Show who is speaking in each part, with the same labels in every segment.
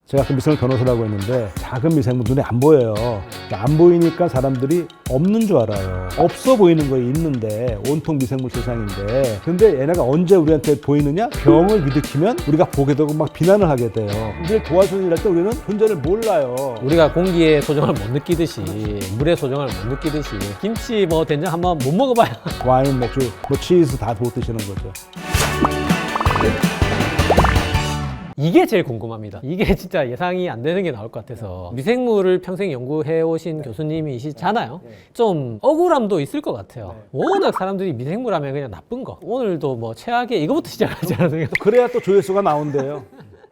Speaker 1: 제가 그 미생물 변호사라고 했는데 작은 미생물 눈에 안 보여요. 안 보이니까 사람들이 없는 줄 알아요. 없어 보이는 거에 있는데 온통 미생물 세상인데, 근데 얘네가 언제 우리한테 보이느냐? 병을 일으키면 우리가 보게 되고 막 비난을 하게 돼요. 우리를 도와주는 일 할 때 우리는 존재를 몰라요.
Speaker 2: 우리가 공기의 소중함을 못 느끼듯이 물의 소중함을 못 느끼듯이 김치 뭐 된장 한번 못 먹어봐야
Speaker 1: 와인, 맥주, 뭐 치즈 다 못 드시는 거죠.
Speaker 2: 이게 제일 궁금합니다. 이게 진짜 예상이 안 되는 게 나올 것 같아서. 미생물을 평생 연구해 오신 교수님이시잖아요. 좀 억울함도 있을 것 같아요. 워낙 사람들이 미생물 하면 그냥 나쁜 거, 오늘도 뭐 최악의 이거부터 시작하지 않았어요?
Speaker 1: 그래야 또 조회수가 나온대요.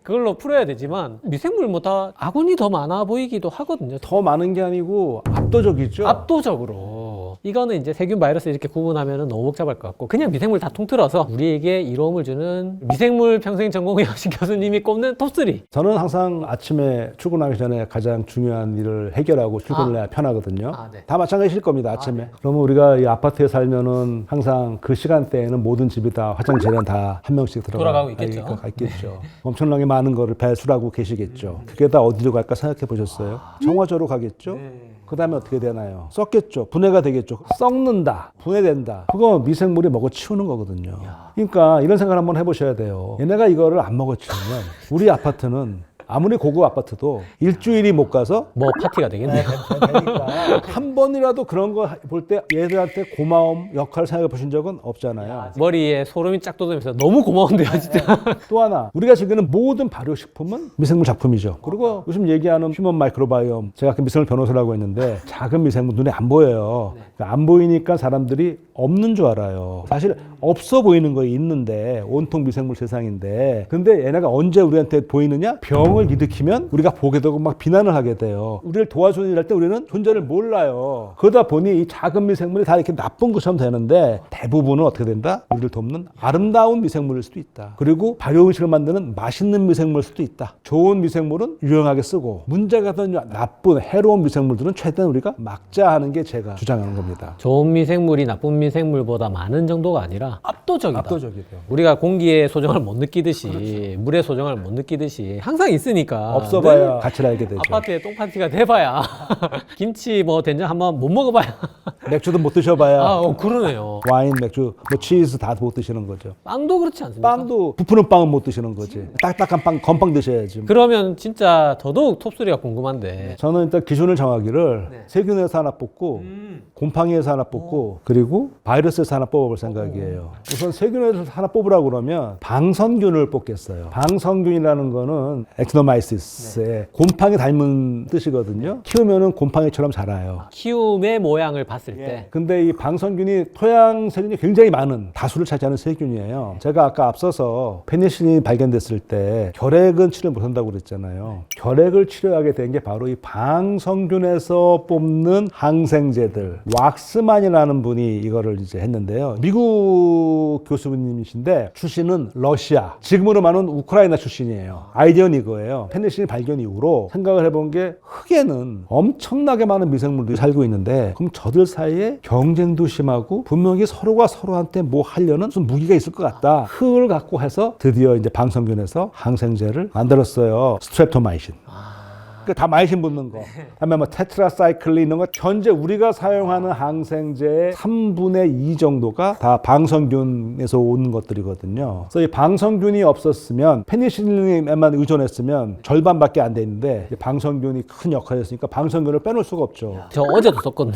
Speaker 2: 그걸로 풀어야 되지만 미생물 뭐 다 아군이 더 많아 보이기도 하거든요.
Speaker 1: 더 많은 게 아니고 압도적이죠.
Speaker 2: 압도적으로. 이거는 이제 세균, 바이러스 이렇게 구분하면 너무 복잡할 것 같고, 그냥 미생물 다 통틀어서 우리에게 이로움을 주는 미생물 평생 전공의 여신 교수님이 꼽는 톱3.
Speaker 1: 저는 항상 아침에 출근하기 전에 가장 중요한 일을 해결하고 출근을 해야 편하거든요.
Speaker 2: 네.
Speaker 1: 다 마찬가지일 겁니다, 아침에. 그러면 우리가 이 아파트에 살면은 항상 그 시간대에는 모든 집이 다 화장실에 다 한 명씩
Speaker 2: 돌아가고 있겠죠.
Speaker 1: 있겠죠. 엄청나게 많은 거를 배출하고 계시겠죠. 그게 다 어디로 갈까 생각해 보셨어요? 정화조로 가겠죠? 그 다음에 어떻게 되나요? 썩겠죠. 분해가 되겠죠. 썩는다. 분해된다. 그거 미생물이 먹어치우는 거거든요. 그러니까 이런 생각을 한번 해보셔야 돼요. 얘네가 이거를 안 먹어치우면 우리 아파트는 아무리 고급 아파트도 일주일이 못 가서
Speaker 2: 뭐 파티가 되겠네요.
Speaker 1: 되니까 한 번이라도 그런 거 볼 때 얘들한테 고마움 역할을 생각해 보신 적은 없잖아요.
Speaker 2: 머리에 소름이 쫙 돋으면서 너무 고마운데요, 진짜.
Speaker 1: 또 하나, 우리가 지금 모든 발효식품은 미생물 작품이죠. 그리고 요즘 얘기하는 휴먼 마이크로바이옴, 제가 그 미생물 변호사라고 했는데 작은 미생물 눈에 안 보여요. 그러니까 안 보이니까 사람들이 없는 줄 알아요. 사실 없어 보이는 거에 있는데 온통 미생물 세상인데, 근데 얘네가 언제 우리한테 보이느냐? 병을 일으키면 우리가 보게 되고 막 비난을 하게 돼요. 우리를 도와주는 일 할 때 우리는 존재를 몰라요. 그러다 보니 이 작은 미생물이 다 이렇게 나쁜 것처럼 되는데, 대부분은 어떻게 된다? 우리를 돕는 아름다운 미생물일 수도 있다. 그리고 발효 음식을 만드는 맛있는 미생물일 수도 있다. 좋은 미생물은 유용하게 쓰고, 문제가 된 나쁜 해로운 미생물들은 최대한 우리가 막자 하는 게 제가 주장하는 겁니다.
Speaker 2: 좋은 미생물이 나쁜 미생물보다 많은 정도가 아니라 압도적이다.
Speaker 1: 압도적이죠.
Speaker 2: 우리가 공기의 소중함을 못 느끼듯이 물의 소중함을 못 느끼듯이 항상 있으니까
Speaker 1: 없어봐야 가치를 알게 되죠.
Speaker 2: 아파트에 똥파티가 돼봐야 김치 뭐 된장 한번 못 먹어봐야
Speaker 1: 맥주도 못 드셔봐야
Speaker 2: 그러네요.
Speaker 1: 와인, 맥주, 뭐 치즈 다 못 드시는 거죠.
Speaker 2: 빵도 그렇지 않습니까?
Speaker 1: 빵도 부푸는 빵은 못 드시는 거지. 딱딱한 빵, 건빵 드셔야지.
Speaker 2: 그러면 진짜 더더욱 톱3가 궁금한데
Speaker 1: 저는 일단 기준을 정하기를 세균에서 하나 뽑고 곰팡이에서 하나 뽑고 그리고 바이러스에서 하나 뽑아볼 생각이에요. 우선 세균에서 하나 뽑으라고 그러면 방선균을 뽑겠어요. 방선균이라는 거는 액티노마이시스의 곰팡이 닮은 뜻이거든요. 키우면은 곰팡이처럼 자라요.
Speaker 2: 키움의 모양을 봤을 때
Speaker 1: 근데 이 방선균이 토양 세균이 굉장히 많은 다수를 차지하는 세균이에요. 제가 아까 앞서서 페니실린이 발견됐을 때 결핵은 치료 못한다고 그랬잖아요. 결핵을 치료하게 된 게 바로 이 방선균에서 뽑는 항생제들. 왁스만이라는 분이 이거를 이제 했는데요. 미국 교수님이신데 출신은 러시아. 지금으로 말하면 우크라이나 출신이에요. 아이디어는 이거예요. 페니실린 발견 이후로 생각을 해본 게 흙에는 엄청나게 많은 미생물들이 살고 있는데, 그럼 저들 사이에 경쟁도 심하고 분명히 서로가 서로한테 뭐 하려는 무슨 무기가 있을 것 같다. 흙을 갖고 해서 드디어 이제 방선균에서 항생제를 만들었어요. 스트랩토마이신. 다 마이신 붙는 거. 그다음에 뭐 테트라사이클린 이런 거. 현재 우리가 사용하는 항생제의 3분의 2 정도가 다 방선균에서 온 것들이거든요. 그래서 이 방선균이 없었으면, 페니실린에만 의존했으면 절반밖에 안 돼 있는데, 방선균이 큰 역할을 했으니까 방선균을 빼놓을 수가 없죠.
Speaker 2: 저 어제도 썼거든요.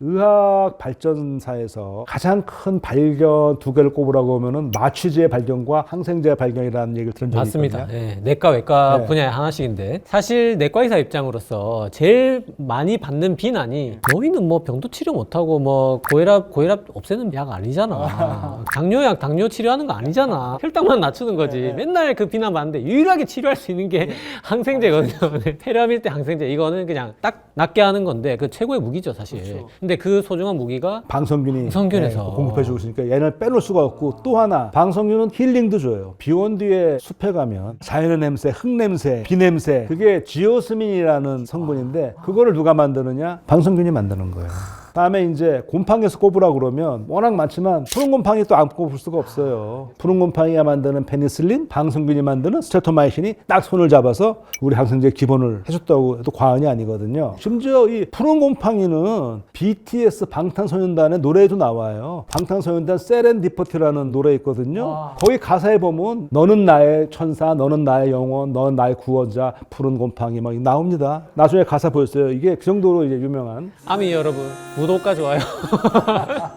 Speaker 1: 의학 발전사에서 가장 큰 발견 두 개를 꼽으라고 하면은 마취제의 발견과 항생제의 발견이라는 얘기를 들은 적이
Speaker 2: 맞습니다.
Speaker 1: 있거든요.
Speaker 2: 네, 내과 외과
Speaker 1: 네.
Speaker 2: 분야의 하나씩인데, 사실 내과 의사 입장으로서 제일 많이 받는 비난이, 너희는 뭐 병도 치료 못하고 뭐 고혈압 없애는 약 아니잖아. 당뇨약 당뇨 치료하는 거 아니잖아. 혈당만 낮추는 거지. 맨날 그 비난 받는데 유일하게 치료할 수 있는 게 항생제거든요. 폐렴일 때 항생제, 이거는 그냥 딱 낫게 하는 건데 그 최고의 무기죠, 사실.
Speaker 1: 그렇죠.
Speaker 2: 근데 그 소중한 무기가
Speaker 1: 방선균에서 공급해 주고 있으니까 얘를 빼놓을 수가 없고, 또 하나 방선균은 힐링도 줘요. 비 온 뒤에 숲에 가면 자연의 냄새, 흙 냄새, 비 냄새, 그게 지오스민이라는 성분인데 그거를 누가 만드느냐? 방선균이 만드는 거예요. 다음에 이제 곰팡이에서 꼽으라 그러면 워낙 많지만 푸른 곰팡이 또 안 꼽을 수가 없어요. 푸른 곰팡이가 만드는 페니실린, 방성균이 만드는 스트레토마이신이 딱 손을 잡아서 우리 항생제 기본을 해줬다고 해도 과언이 아니거든요. 심지어 이 푸른 곰팡이는 BTS 방탄소년단의 노래에도 나와요. 방탄소년단 세렌디퍼티라는 노래 있거든요. 거기 가사에 보면 너는 나의 천사, 너는 나의 영혼, 너는 나의 구원자, 푸른 곰팡이 막 나옵니다. 나중에 가사 보였어요. 이게 그 정도로 이제 유명한.
Speaker 2: 아미 여러분, 구독과 좋아요,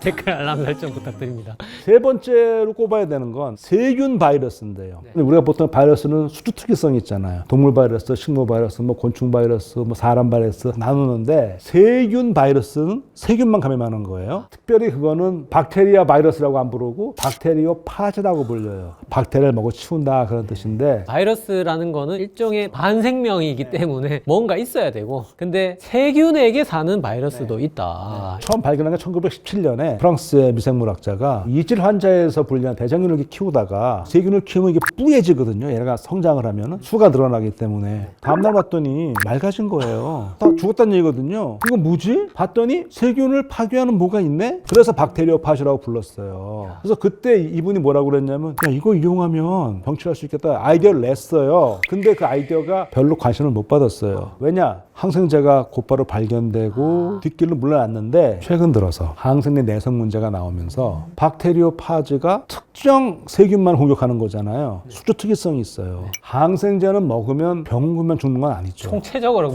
Speaker 2: 댓글 알람 설정 부탁드립니다.
Speaker 1: 세 번째로 꼽아야 되는 건 세균 바이러스인데요. 근데 우리가 보통 바이러스는 수주 특이성이 있잖아요. 동물 바이러스, 식물 바이러스, 뭐 곤충 바이러스, 뭐 사람 바이러스 나누는데 세균 바이러스는 세균만 감염하는 거예요. 특별히 그거는 박테리아 바이러스라고 안 부르고 박테리오 파즈라고 불려요. 박테리아를 먹어 치운다 그런 뜻인데
Speaker 2: 바이러스라는 거는 일종의 반생명이기 때문에 뭔가 있어야 되고, 근데 세균에게 사는 바이러스도 있다.
Speaker 1: 처음 발견한 게 1917년에 프랑스의 미생물학자가 이질 환자에서 분리한 대장균을 키우다가 세균을 키우면 이게 뿌얘지거든요. 얘가 성장을 하면 수가 늘어나기 때문에 다음날 봤더니 맑아진 거예요. 다 죽었다는 얘기거든요. 이거 뭐지? 봤더니 세균을 파괴하는 뭐가 있네? 그래서 박테리오파시라고 불렀어요. 그래서 그때 이분이 뭐라고 그랬냐면 야 이거 이용하면 병치할 수 있겠다 아이디어를 냈어요. 근데 그 아이디어가 별로 관심을 못 받았어요. 왜냐? 항생제가 곧바로 발견되고 뒷길로 물러났는데 최근 들어서 항생제 내성 문제가 나오면서 박테리오파즈가 특정 세균만 공격하는 거잖아요. 수주 특이성이 있어요. 항생제는 먹으면 병 죽는 건 아니죠.
Speaker 2: 총체적으로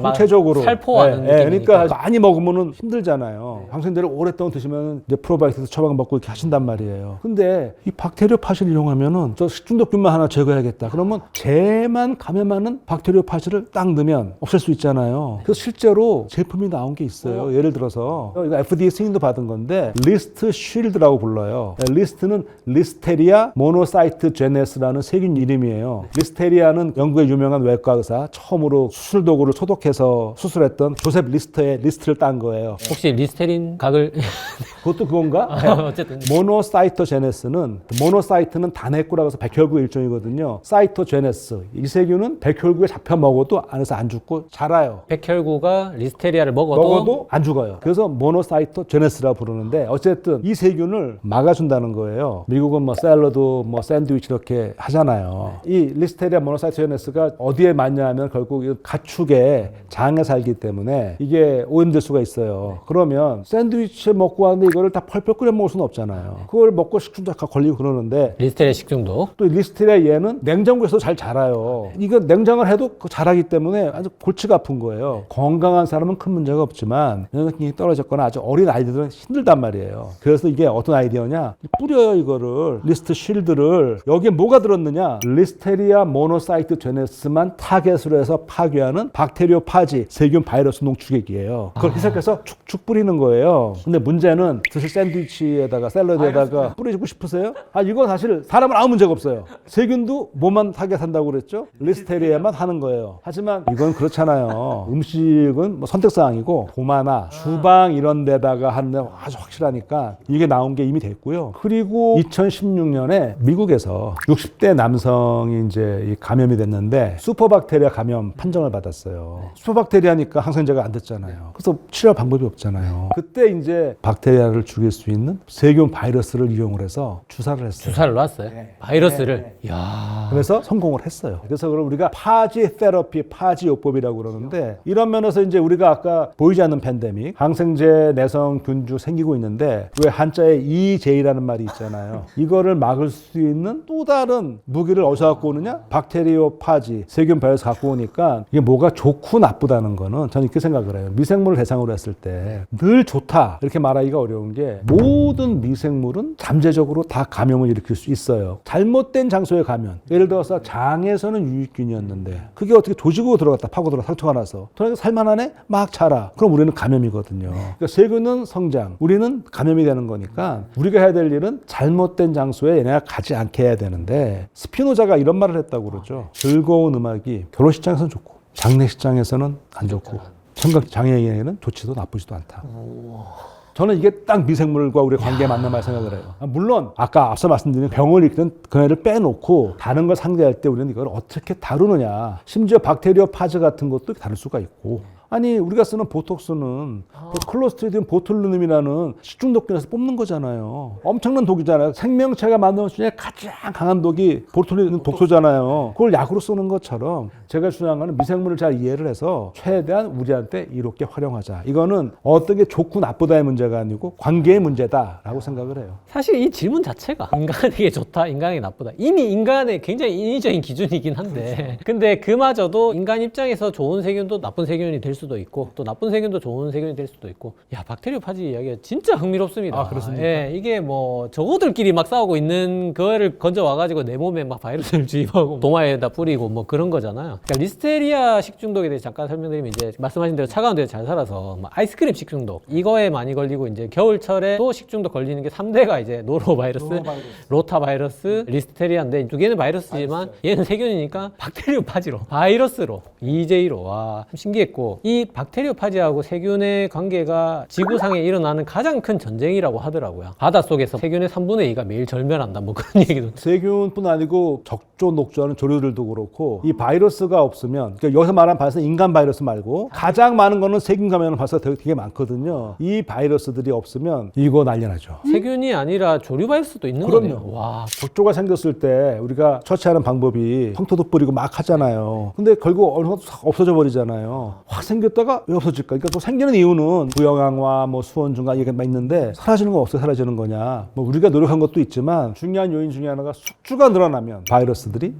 Speaker 1: 네,
Speaker 2: 살포하는 느낌이니까.
Speaker 1: 그러니까 많이 먹으면 힘들잖아요. 항생제를 오랫동안 드시면 이제 프로바이오틱스 처방 먹고 이렇게 하신단 말이에요. 근데 이 박테리오파즈를 이용하면은 저 식중독균만 하나 제거해야겠다. 그러면 쟤만 감염하는 박테리오파즈를 딱 넣으면 없앨 수 있잖아요. 그래서 실제로 제품이 나온 게 있어요. 예를 들어서 이거 FDA 승인도 받은 건데 리스트 쉴드라고 불러요. 리스트는 리스테리아 모노사이트 제네스라는 세균 이름이에요. 리스테리아는 영국의 유명한 외과 의사 처음으로 수술 도구를 소독해서 수술했던 조셉 리스터의 리스트를 딴 거예요.
Speaker 2: 혹시 리스테린 각을
Speaker 1: 그것도 그건가?
Speaker 2: 어쨌든
Speaker 1: 모노사이토제네스는 모노사이트는 단핵구라고 해서 백혈구 일종이거든요. 사이토제네스 이 세균은 백혈구에 잡혀 먹어도 안에서 안 죽고 자라요.
Speaker 2: 백혈구가 리스테리아를 먹어도
Speaker 1: 안 죽어요. 그래서 모노사이토제네스라고 부르는데 어쨌든 이 세균을 막아준다는 거예요. 미국은 뭐 샐러드, 뭐 샌드위치 이렇게 하잖아요. 이 리스테리아 모노사이토제네스가 어디에 많냐 하면 결국 이 가축의 장에 살기 때문에 이게 오염될 수가 있어요. 그러면 샌드위치 먹고 하는데 이거를 다 펄펄 끓여 먹을 수는 없잖아요. 그걸 먹고 식중독 걸리고 그러는데
Speaker 2: 리스테리아 식중독.
Speaker 1: 또 리스테리아 얘는 냉장고에서 잘 자라요. 이거 냉장을 해도 자라기 때문에 아주 골치가 아픈 거예요. 건강한 사람은 큰 문제가 없지만 면역력이 떨어졌거나 아주 어린 아이들은 힘들단 말이에요. 그래서 이게 어떤 아이디어냐? 뿌려요 이거를 리스트 쉴드를 여기에 뭐가 들었느냐? 리스테리아 모노사이트 제네스만 타겟으로 해서 파괴하는 박테리오파지 세균 바이러스 농축액이에요. 그걸 희석해서 축축 뿌리는 거예요. 근데 문제는 드실 샌드위치에다가 샐러드에다가 뿌리고 싶으세요? 이건 사실 사람은 아무 문제가 없어요. 세균도 뭐만 타겟한다고 그랬죠? 리스테리아만 하는 거예요. 하지만 이건 그렇잖아요. 음식은 뭐 선택사항이고 도마나 주방 이런 데다가 하는 데 아주 확실하니까 이게 나온 게 이미 됐고요. 그리고 2016년에 미국에서 60대 남성이 이제 이 감염이 됐는데 슈퍼박테리아 감염 판정을 받았어요. 슈퍼박테리아니까 항생제가 안 됐잖아요. 그래서 치료 방법이 없잖아요. 그때 이제 박테리아를 죽일 수 있는 세균 바이러스를 이용을 해서 주사를 했어요.
Speaker 2: 주사를 놨어요. 바이러스를. 이야.
Speaker 1: 그래서 성공을 했어요. 그래서 그걸 우리가 파지 테러피, 파지 요법이라고 그러는데 이런 면에서 이제 우리가 아까 보이지 않는 팬데믹, 항생제 내성 균주 생기고 있는데 왜 한자에 EJ라는 말이 있잖아요. 이거를 막을 수 있는 또 다른 무기를 어디서 갖고 오느냐? 박테리오 파지, 세균 바이러스 갖고 오니까 이게 뭐가 좋고 나쁘다는 거는 저는 이렇게 생각을 해요. 미생물을 대상으로 했을 때 늘 좋다 이렇게 말하기가 어려운 게 모든 미생물은 잠재적으로 다 감염을 일으킬 수 있어요. 잘못된 장소에 가면 예를 들어서 장에서는 유익균이었는데 그게 어떻게 조직으로 들어갔다 파고 들어가 상처가 나서 그러니까 살만하네? 막 자라. 그럼 우리는 감염이거든요. 그러니까 세균은 성장, 우리는 감염이 되는 거니까 우리가 해야 될 일은 잘못된 장소에 얘네가 가지 않게 해야 되는데 스피노자가 이런 말을 했다고 그러죠. 즐거운 음악이 결혼식장에서는 좋고 장례식장에서는 안 좋고 청각장애인에게는 좋지도 나쁘지도 않다. 저는 이게 딱 미생물과 우리의 관계에 맞는 말 생각을 해요. 물론 아까 앞서 말씀드린 병을 일으키는 그 애를 빼놓고 다른 걸 상대할 때 우리는 이걸 어떻게 다루느냐. 심지어 박테리오 파즈 같은 것도 다룰 수가 있고 아니 우리가 쓰는 보톡스는 클로스트리디움 보툴리눔이라는 식중독균에서 뽑는 거잖아요. 엄청난 독이잖아요. 생명체가 만드는 중에 가장 강한 독이 보툴리눔 독소잖아요. 그걸 약으로 쓰는 것처럼 제가 주장하는 미생물을 잘 이해를 해서 최대한 우리한테 이롭게 활용하자. 이거는 어떤 게 좋고 나쁘다의 문제가 아니고 관계의 문제다라고 생각을 해요.
Speaker 2: 사실 이 질문 자체가 인간에게 좋다, 인간에게 나쁘다. 이미 인간의 굉장히 인위적인 기준이긴 한데 근데 그마저도 인간 입장에서 좋은 세균도 나쁜 세균이 될 수도 있고 또 나쁜 세균도 좋은 세균이 될 수도 있고 야 박테리오 파지 이야기가 진짜 흥미롭습니다.
Speaker 1: 아, 그렇습니까?
Speaker 2: 예, 이게 뭐 저거들끼리 막 싸우고 있는 거를 건져와가지고 내 몸에 막 바이러스를 주입하고 도마에다 뿌리고 뭐 그런 거잖아요. 그러니까 리스테리아 식중독에 대해서 잠깐 설명드리면 이제 말씀하신 대로 차가운 데에 잘 살아서 뭐 아이스크림 식중독 이거에 많이 걸리고 이제 겨울철에 또 식중독 걸리는 게 3대가 이제 노로바이러스, 로타바이러스, 리스테리아인데 두 개는 바이러스지만 얘는 세균이니까 박테리오 파지로 바이러스로 EJ로 와 참 신기했고 이 박테리오 파지하고 세균의 관계가 지구상에 일어나는 가장 큰 전쟁이라고 하더라고요. 바닷속에서 세균의 3분의 2가 매일 절멸한다 뭐 그런 얘기도.
Speaker 1: 세균뿐 아니고 적조, 녹조하는 조류들도 그렇고 이 바이러스가 없으면 그러니까 여기서 말하는 바이러스는 인간 바이러스 말고 가장 많은 거는 세균 감염 바이러스가 되게 많거든요. 이 바이러스들이 없으면 이거 난리 나죠.
Speaker 2: 세균이 아니라 조류 바이러스도 있는
Speaker 1: 그럼요.
Speaker 2: 거네요. 와.
Speaker 1: 적조가 생겼을 때 우리가 처치하는 방법이 황토도 뿌리고 막 하잖아요. 근데 결국 어느 정도 싹 없어져 버리잖아요. 확 생겼다가 왜 없어질까? 그러니까 또 생기는 이유는 부영양화, 뭐 수온증가 이게 막 있는데 사라지는 건 어떻게 사라지는 거냐? 뭐 우리가 노력한 것도 있지만 중요한 요인 중에 하나가 숙주가 늘어나면 바이러스들이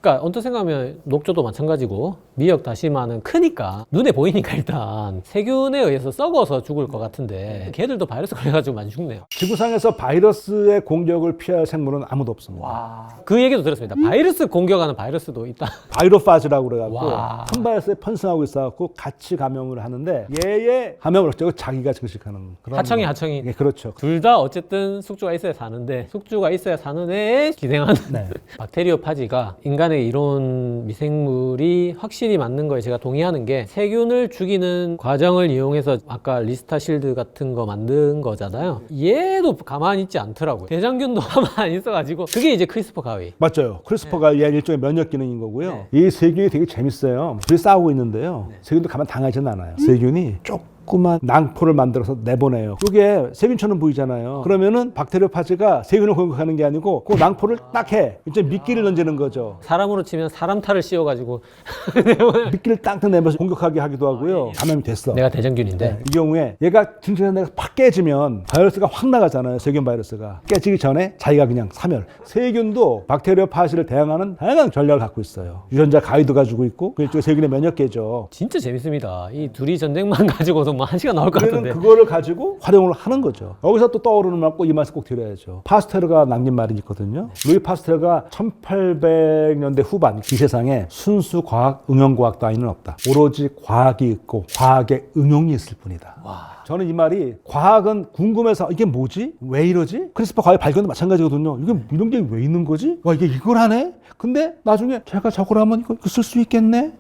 Speaker 2: 그러니까 언뜻 생각하면 녹조도 마찬가지고 미역 다시마는 크니까 눈에 보이니까 일단 세균에 의해서 썩어서 죽을 것 같은데 걔들도 바이러스 걸려가지고 많이 죽네요.
Speaker 1: 지구상에서 바이러스의 공격을 피할 생물은 아무도 없습니다.
Speaker 2: 와. 그 얘기도 들었습니다. 바이러스 공격하는 바이러스도 있다.
Speaker 1: 바이로파즈라고 그래갖고
Speaker 2: 와.
Speaker 1: 한 바이러스에 편승하고 있어갖고 같이 감염을 하는데 얘의 감염을 어쩌고 자기가 증식하는 그런
Speaker 2: 하청이
Speaker 1: 예, 그렇죠.
Speaker 2: 둘 다 어쨌든 숙주가 있어야 사는데 숙주가 있어야 사는 애에 기생하는
Speaker 1: 네.
Speaker 2: 박테리오 파지가 인간의 이런 미생물이 확실히 맞는 거에 제가 동의하는 게 세균을 죽이는 과정을 이용해서 아까 리스타실드 같은 거 만든 거잖아요. 얘도 가만히 있지 않더라고요. 대장균도 가만히 있어가지고 그게 이제 크리스퍼 가위.
Speaker 1: 맞죠. 크리스퍼가 얘 일종의 면역 기능인 거고요. 이 세균이 되게 재밌어요. 둘이 싸우고 있는데요. 세균도 가만 당하지는 않아요. 세균이 조그만 낭포를 만들어서 내보내요. 이게 세균처럼 보이잖아요. 그러면은 박테리오 파지가 세균을 공격하는 게 아니고 그 낭포를 딱 해. 이제 미끼를 던지는 거죠.
Speaker 2: 사람으로 치면 사람 탈을 씌워가지고
Speaker 1: 미끼를 땅땅 내면서 공격하게 하기도 하고요. 감염이 됐어.
Speaker 2: 내가 대장균인데
Speaker 1: 네, 이 경우에 얘가 증식한 데가 팍 깨지면 바이러스가 확 나가잖아요. 세균 바이러스가. 깨지기 전에 자기가 그냥 사멸. 세균도 박테리오 파지를 대항하는 다양한 전략을 갖고 있어요. 유전자 가위도 가지고 있고 그 일종의 세균의 면역계죠.
Speaker 2: 진짜 재밌습니다. 이 둘이 전쟁만 가지고도 뭐 1시간 나올 것
Speaker 1: 우리는
Speaker 2: 같은데.
Speaker 1: 그거를 가지고 활용을 하는 거죠. 여기서 또 떠오르는 말 꼭 이 말씀 꼭 드려야죠. 파스테르가 남긴 말이 있거든요. 루이 파스테르가 1800년대 후반 이 세상에 순수 과학, 응용과학 따위는 없다. 오로지 과학이 있고 과학의 응용이 있을 뿐이다.
Speaker 2: 와.
Speaker 1: 저는 이 말이 과학은 궁금해서 이게 뭐지? 왜 이러지? 크리스퍼 가위 발견도 마찬가지거든요. 이게 이런 게 왜 있는 거지? 와 이게 이걸 하네? 근데 나중에 제가 저걸 하면 이거 쓸 수 있겠네?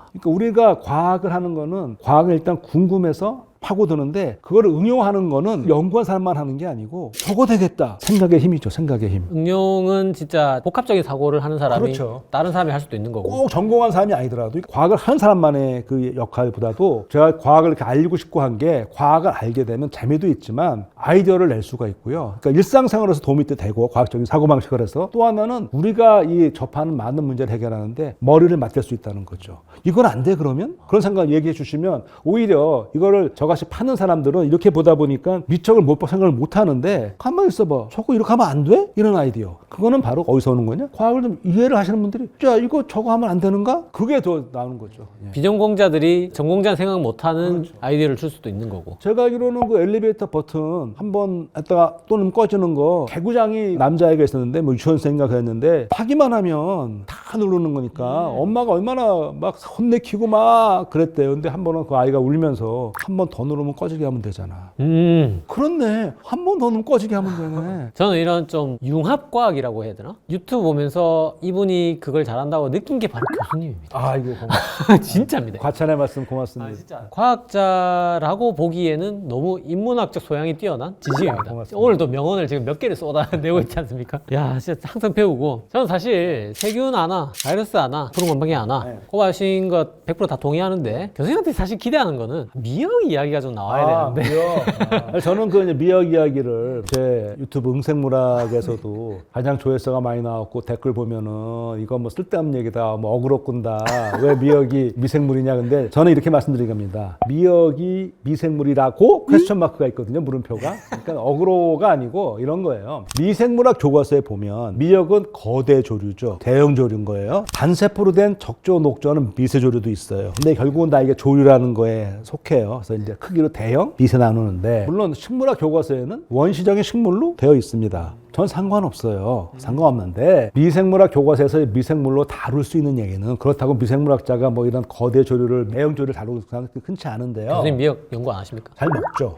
Speaker 1: 그러니까 우리가 과학을 하는 거는 과학을 일단 궁금해서 파고드는데 그거를 응용하는 거는 연구한 사람만 하는 게 아니고 저거 되겠다. 생각의 힘이죠. 생각의 힘.
Speaker 2: 응용은 진짜 복합적인 사고를 하는 사람이
Speaker 1: 그렇죠.
Speaker 2: 다른 사람이 할 수도 있는 거고.
Speaker 1: 꼭 전공한 사람이 아니더라도 과학을 하는 사람만의 그 역할보다도 제가 과학을 이렇게 알리고 싶고 한 게 과학을 알게 되면 재미도 있지만 아이디어를 낼 수가 있고요. 그러니까 일상생활에서 도움이 되고 과학적인 사고방식을 해서 또 하나는 우리가 이 접하는 많은 문제를 해결하는데 머리를 맡길 수 있다는 거죠. 이건 안 돼 그러면? 그런 생각 얘기해 주시면 오히려 이거를 저같이 파는 사람들은 이렇게 보다 보니까 미적을 못 생각을 못 하는데 가만히 있어봐. 저거 이렇게 하면 안 돼? 이런 아이디어. 그거는 바로 어디서 오는 거냐? 과학을 좀 이해를 하시는 분들이 야 이거 저거 하면 안 되는가? 그게 더 나오는 거죠. 예.
Speaker 2: 비전공자들이 전공자는 생각 못하는 아이디어를 줄 수도 있는 거고.
Speaker 1: 제가 알기로는 그 엘리베이터 버튼 한번 했다가 또는 꺼지는 거 개구장이 남자애가 있었는데 뭐 유치원생인가 그랬는데 타기만 하면 다 누르는 거니까 엄마가 얼마나 막 혼내키고 막 그랬대요. 근데 한 번은 그 아이가 울면서 한 번 더 더 누르면 꺼지게 하면 되잖아.
Speaker 2: 음.
Speaker 1: 그렇네. 한 번 더 누르면 꺼지게 하면 되네.
Speaker 2: 저는 이런 좀 융합과학이라고 해야 되나? 유튜브 보면서 이분이 그걸 잘한다고 느낀 게 바로 교수님입니다.
Speaker 1: 아, 이거 고맙습니다.
Speaker 2: 진짜입니다.
Speaker 1: 과찬의 말씀 고맙습니다.
Speaker 2: 과학자라고 보기에는 너무 인문학적 소양이 뛰어난 진심입니다.
Speaker 1: 고맙습니다.
Speaker 2: 오늘도 명언을 지금 몇 개를 쏟아내고 있지 않습니까? 야, 진짜 항상 배우고. 저는 사실 세균 하나, 바이러스 하나, 푸른곰팡이 하나,
Speaker 1: 네.
Speaker 2: 꼽아신 것 100%다 동의하는데 교수님한테 사실 기대하는 거는 미역 이야기가 좀 나와야 되는데.
Speaker 1: 미역. 저는 그 이제 미역 이야기를 제 유튜브 응생물학에서도 가장 조회수가 많이 나왔고 댓글 보면은 이거 뭐 쓸데없는 얘기다, 뭐 어그로 끈다, 왜 미역이 미생물이냐. 근데 저는 이렇게 말씀드린 겁니다. 미역이 미생물이라고 퀘스천 마크가 있거든요, 물음표가. 그러니까 어그로가 아니고 이런 거예요. 미생물학 교과서에 보면 미역은 거대 조류죠. 대형 조류인 거예요. 단세포로 된 적조, 녹조는 미세 조류도 있어요. 근데 결국은 다 이게 조류라는 거에 속해요. 그래서 이제 크기로 대형, 미세 나누는데 물론 식물학 교과서에는 원시적인 식물로 되어 있습니다. 전 상관없어요. 상관없는데 미생물학 교과서에서 미생물로 다룰 수 있는 얘기는 그렇다고 미생물학자가 뭐 이런 거대 조류를 매형 조류를 다루고 흔치 않은데요.
Speaker 2: 교수님 미역 연구 안 하십니까?
Speaker 1: 잘 먹죠.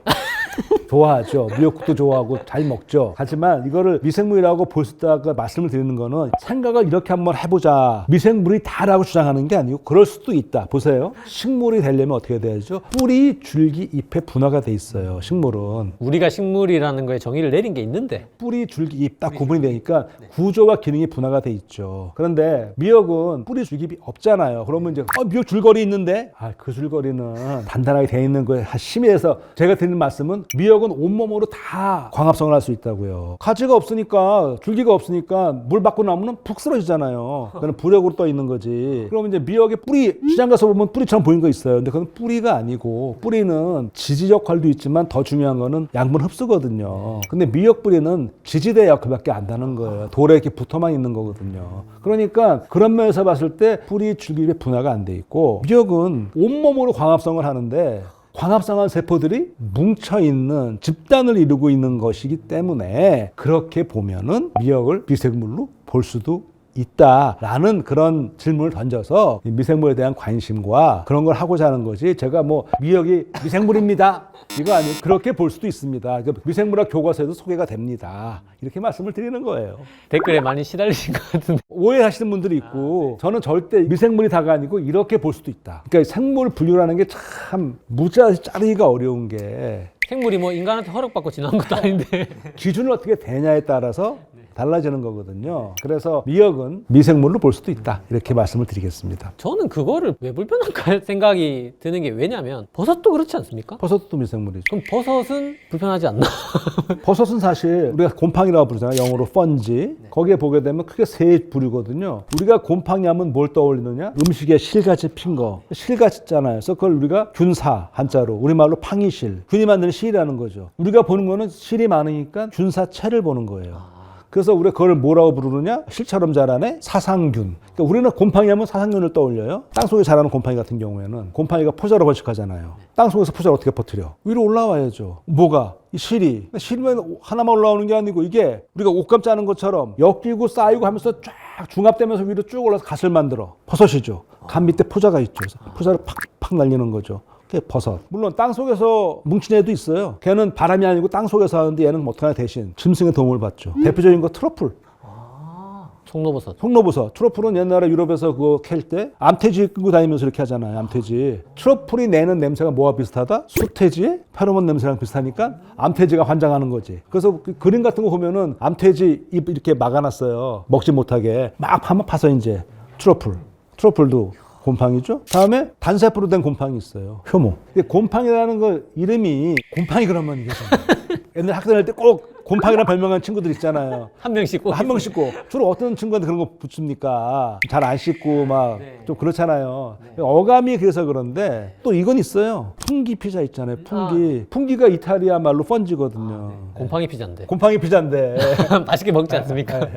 Speaker 1: 좋아하죠. 미역국도 좋아하고 잘 먹죠. 하지만 이거를 미생물이라고 볼 수 있다고 말씀을 드리는 거는 생각을 이렇게 한번 해보자. 미생물이 다라고 주장하는 게 아니고 그럴 수도 있다. 보세요. 식물이 되려면 어떻게 돼야죠? 뿌리, 줄기, 잎에 분화가 돼 있어요. 식물은.
Speaker 2: 우리가 식물이라는 거에 정의를 내린 게 있는데
Speaker 1: 뿌리, 줄기, 잎 딱 구분이 되니까 구조와 기능이 분화가 돼 있죠. 그런데 미역은 뿌리, 줄기, 잎이 없잖아요. 그러면 이제 미역 줄거리 있는데 그 줄거리는 단단하게 돼 있는 거에 심의해서 제가 드리는 말씀은 미역은 온몸으로 다 광합성을 할 수 있다고요. 가지가 없으니까 줄기가 없으니까 물 받고 나오면 푹 쓰러지잖아요. 그거는 부력으로 떠 있는 거지. 그러면 이제 미역의 뿌리 시장 가서 보면 뿌리처럼 보이는 거 있어요. 근데 그건 뿌리가 아니고 뿌리는 지지 역할도 있지만 더 중요한 거는 양분 흡수거든요. 근데 미역 뿌리는 지지대 역할밖에 안 다는 거예요. 돌에 이렇게 붙어만 있는 거거든요. 그러니까 그런 면에서 봤을 때 뿌리 줄기의 분화가 안 돼 있고 미역은 온몸으로 광합성을 하는데 광합성한 세포들이 뭉쳐있는 집단을 이루고 있는 것이기 때문에 그렇게 보면은 미역을 미생물로 볼 수도 있다라는 그런 질문을 던져서 미생물에 대한 관심과 그런 걸 하고자 하는 것이 제가 뭐 미역이 미생물입니다. 이거 아니고 그렇게 볼 수도 있습니다. 미생물학 교과서에도 소개가 됩니다. 이렇게 말씀을 드리는 거예요.
Speaker 2: 댓글에 많이 시달리신 것 같은데.
Speaker 1: 오해하시는 분들이 있고 저는 절대 미생물이 다가 아니고 이렇게 볼 수도 있다. 그러니까 생물 분류라는 게 참 무지하게 자르기가 어려운 게
Speaker 2: 생물이 뭐 인간한테 허락받고 지나온 것도 아닌데.
Speaker 1: 기준을 어떻게 대냐에 따라서 달라지는 거거든요. 그래서 미역은 미생물로 볼 수도 있다. 이렇게 말씀을 드리겠습니다.
Speaker 2: 저는 그거를 왜 불편할까 생각이 드는 게 왜냐면 버섯도 그렇지 않습니까?
Speaker 1: 버섯도 미생물이죠.
Speaker 2: 그럼 버섯은 불편하지 않나?
Speaker 1: 버섯은 사실 우리가 곰팡이라고 부르잖아요. 영어로 펀지. 거기에 보게 되면 크게 세 부류거든요. 우리가 곰팡이 하면 뭘 떠올리느냐? 음식에 실같이 핀 거. 실같이 있잖아요. 그래서 그걸 우리가 균사, 한자로. 우리말로 팡이실. 균이 만드는 실이라는 거죠. 우리가 보는 거는 실이 많으니까 균사체를 보는 거예요. 그래서 우리가 그걸 뭐라고 부르느냐? 실처럼 자라네? 사상균. 그러니까 우리는 곰팡이 하면 사상균을 떠올려요. 땅속에 자라는 곰팡이 같은 경우에는 곰팡이가 포자로 번식하잖아요. 땅속에서 포자를 어떻게 퍼뜨려? 위로 올라와야죠. 뭐가? 이 실이. 실이면 하나만 올라오는 게 아니고 이게 우리가 옷감 짜는 것처럼 엮이고 쌓이고 하면서 쫙 중합되면서 위로 쭉 올라서 갓을 만들어. 버섯이죠. 갓 밑에 포자가 있죠. 그래서 포자를 팍팍 날리는 거죠. 버섯. 물론 땅속에서 뭉친 애도 있어요. 걔는 바람이 아니고 땅속에서 하는데 얘는 어떻게 하나 대신 짐승의 도움을 받죠. 대표적인 거 트러플.
Speaker 2: 송로버섯.
Speaker 1: 송로버섯. 트러플은 옛날에 유럽에서 그거 캘 때 암돼지 끌고 다니면서 이렇게 하잖아요. 암돼지. 트러플이 내는 냄새가 뭐와 비슷하다? 수돼지의 페로몬 냄새랑 비슷하니까 암돼지가 환장하는 거지. 그래서 그 그림 같은 거 보면은 암돼지 입 이렇게 막아놨어요. 먹지 못하게. 막 한번 파서 이제 트러플. 트러플도 곰팡이죠. 다음에 단세포로 된 곰팡이 있어요. 효모. 곰팡이라는 거 이름이 곰팡이 그러면 이거잖아요. 옛날 학교 다닐 때 꼭 곰팡이랑 별명한 친구들 있잖아요.
Speaker 2: 한 명 씻고.
Speaker 1: 한 명 씻고. 주로 어떤 친구한테 그런 거 붙습니까? 잘 안 씻고 막 좀 그렇잖아요. 어감이 그래서 그런데 또 이건 있어요. 풍기 피자 있잖아요. 풍기. 풍기가 이탈리아 말로 펀지거든요.
Speaker 2: 곰팡이 피자인데.
Speaker 1: 곰팡이 피자인데.
Speaker 2: 맛있게 먹지 않습니까?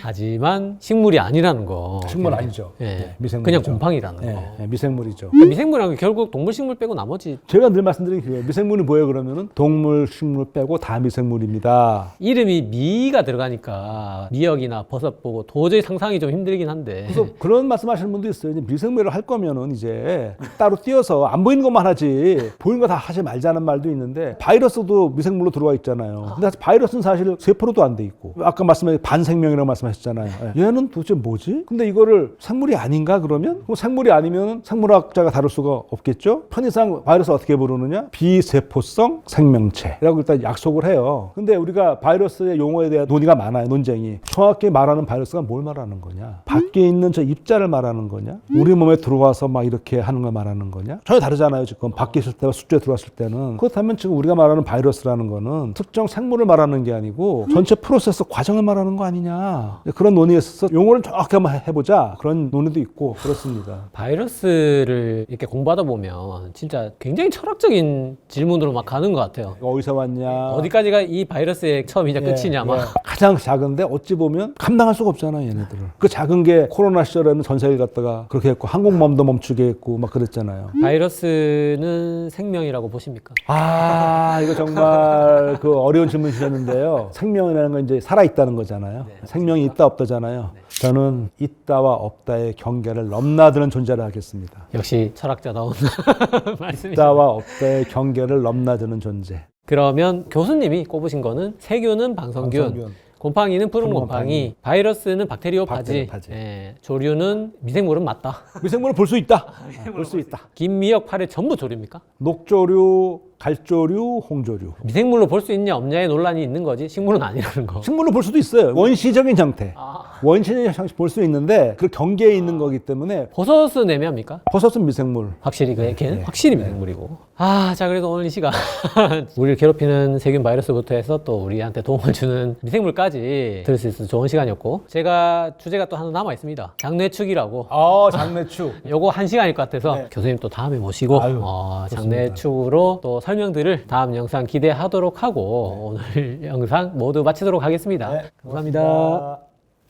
Speaker 2: 하지만 식물이 아니라는 거.
Speaker 1: 식물 아니죠.
Speaker 2: 예.
Speaker 1: 미생물이죠.
Speaker 2: 그냥 곰팡이라는 거.
Speaker 1: 예, 미생물이죠.
Speaker 2: 그러니까 미생물이라는 게 결국 동물, 식물 빼고 나머지
Speaker 1: 제가 늘 말씀드린 그거예요. 미생물이 뭐예요 그러면은 동물, 식물 빼고 다 미생물입니다.
Speaker 2: 이름이 미가 들어가니까 미역이나 버섯 보고 도저히 상상이 좀 힘들긴 한데.
Speaker 1: 그래서 그런 말씀하시는 분도 있어요. 이제 미생물을 할 거면은 이제 따로 띄어서 안 보이는 것만 하지 보이는 거 다 하지 말자는 말도 있는데 바이러스도 미생물로 들어와 있잖아요. 근데 바이러스는 사실 세포로도 안 돼 있고 아까 말씀하신 반생명이라고 말씀하셨잖아요. 얘는 도대체 뭐지? 근데 이거를 생물이 아닌가 그러면? 그럼 생물이 아니면 생물학자가 다룰 수가 없겠죠? 편의상 바이러스 어떻게 부르느냐? 비세포성 생명체라고 일단 약속을 해요. 근데 우리가 바이러스의 용어에 대한 논의가 많아요. 논쟁이. 정확히 말하는 바이러스가 뭘 말하는 거냐? 밖에 있는 저 입자를 말하는 거냐? 우리 몸에 들어와서 막 이렇게 하는 걸 말하는 거냐? 전혀 다르잖아요. 지금 밖에 있을 때와 숙주에 들어왔을 때는. 그렇다면 지금 우리가 말하는 바이러스라는 거는 특정 생물을 말하는 게 아니고 전체 프로세스 과정을 말하는 거 아니냐? 그런 논의에 있어서 용어를 정확히 한번 해보자. 그런 논의도 있고 그렇습니다.
Speaker 2: 바이러스를 이렇게 공부하다 보면 진짜 굉장히 철학적인 질문으로 막 가는 것 같아요.
Speaker 1: 어디서 왔냐?
Speaker 2: 어디까지가 이 바이러스의 처음이자 끝이냐 막.
Speaker 1: 가장 작은데 어찌 보면 감당할 수가 없잖아 얘네들을. 그 작은 게 코로나 시절에는 전 세계를 갖다가 그렇게 했고 항공모함도 멈추게 했고 막 그랬잖아요.
Speaker 2: 바이러스는 생명이라고 보십니까?
Speaker 1: 아 이거 정말 그 어려운 질문 주셨는데요. 생명이라는 건 이제 살아있다는 거잖아요. 생명이 있다 없다잖아요. 저는 있다와 없다의 경계를 넘나드는 존재를 하겠습니다.
Speaker 2: 역시 철학자다운 말씀이시죠.
Speaker 1: 있다와 없다의 경계를 넘나드는 존재.
Speaker 2: 그러면 교수님이 꼽으신 거는 세균은 방성균, 곰팡이는 푸른 곰팡이, 바이러스는 박테리오파지,
Speaker 1: 박테리오파지.
Speaker 2: 예, 조류는 미생물은 맞다.
Speaker 1: 미생물을 볼 수 있다. 볼 수 있다.
Speaker 2: 김미역 파래 전부 조류입니까?
Speaker 1: 녹조류, 갈조류, 홍조류.
Speaker 2: 미생물로 볼 수 있냐 없냐의 논란이 있는 거지 식물은 아니라는 거.
Speaker 1: 식물로 볼 수도 있어요. 원시적인 형태. 원시적인 형태 볼 수 있는데 그 경계에 있는 거기 때문에
Speaker 2: 버섯은 애매합니까?
Speaker 1: 버섯은 미생물.
Speaker 2: 확실히 걔는 확실히 미생물이고. 아, 자 그래서 오늘 이 시간 우리를 괴롭히는 세균 바이러스부터 해서 또 우리한테 도움을 주는 미생물까지 들을 수 있어서 좋은 시간이었고 제가 주제가 또 하나 남아 있습니다. 장뇌축이라고.
Speaker 1: 장내추.
Speaker 2: 요거 1시간일 것 같아서 교수님 또 다음에 모시고
Speaker 1: 아유,
Speaker 2: 장뇌축으로 또 설명들을 다음 영상 기대하도록 하고 오늘 영상 모두 마치도록 하겠습니다. 감사합니다.
Speaker 1: 고맙습니다.